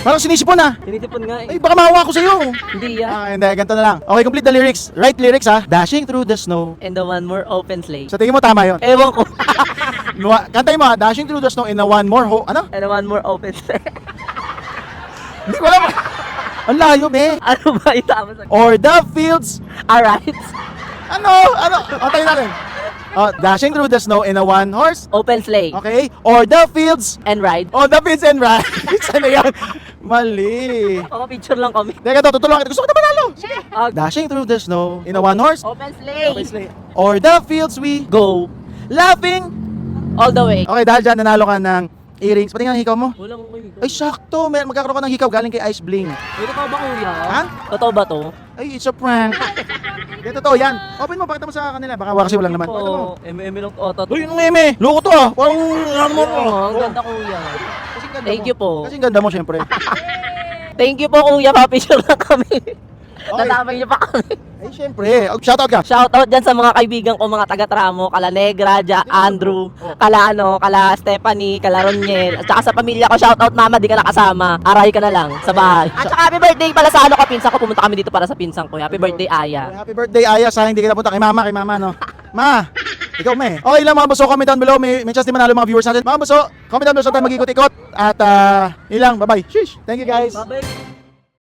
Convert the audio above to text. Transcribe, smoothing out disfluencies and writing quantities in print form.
Parang sinisipon ah. Tinitipon nga Ay, baka mahawa ko sa'yo. Hindi Hindi, ganito na lang. Okay, complete the lyrics. Right lyrics ha. Dashing through the snow. And the one more open sleigh. Sa tingin mo tama yun. Ewan ko. Kantay mo ha. Dashing through the snow in a one more ano? And the one more open sleigh. Hindi ko alam. Ang layo, be. Ano ba itama sa... Or the fields. Alright. Ano? Tayo natin. Dashing through the snow in a one horse. Open sleigh. Okay. Or the fields. And ride. Oh, the fields and rides. Ano yan? Mali. Picture lang kami. Teka to, tutulungan kita. Gusto ko na manalo. Ah, Dashing through the snow in a one horse. open sleigh. Or the fields we Go. laughing. All the way. Okay, dahil dyan, nanalo ka ng earrings. Pati nga ang hikaw mo. Wala ko kayo. Ay, sakto. Magkakaroon ka ng hikaw galing kay Ice Bling. Totoo ba kuya? Ha? Totoo ba to? Ay, it's a prank. Hindi, totoo yan. Open mo, pakita mo sa kanila. Baka kasi walang laman. Pakita mo. Oo. M&M lang to. Uy, yung meme. Loko to ah. Parang ano mo. Ang ganda kuya. Kasing ganda Thank mo. you po. Kasing ganda mo, syempre. Thank you po kuya. Papicture lang kami. Natamay niyo pa kami. Ay, syempre. Shoutout ka. Shoutout dyan sa mga kaibigan ko, mga taga-Tramo, kala Negra, Andrew, kala Stephanie, kala Roniel, at saka sa pamilya ko, shoutout mama, di ka nakasama, aray ka na lang sa bahay. At saka happy birthday pala sa ano ko, pinsan ko, pumunta kami dito para sa pinsan ko. Happy birthday, Aya. Happy birthday, Aya. Sayang hindi ka napunta kay mama, no? Ma, ikaw me. Okay lang mga buso, comment down below. May chance din manalo mga viewers natin. Mga buso, comment down below sa tayo mag-ikot-ikot. At yun lang, bye-bye. Sheesh. Thank you guys. Bye-bye.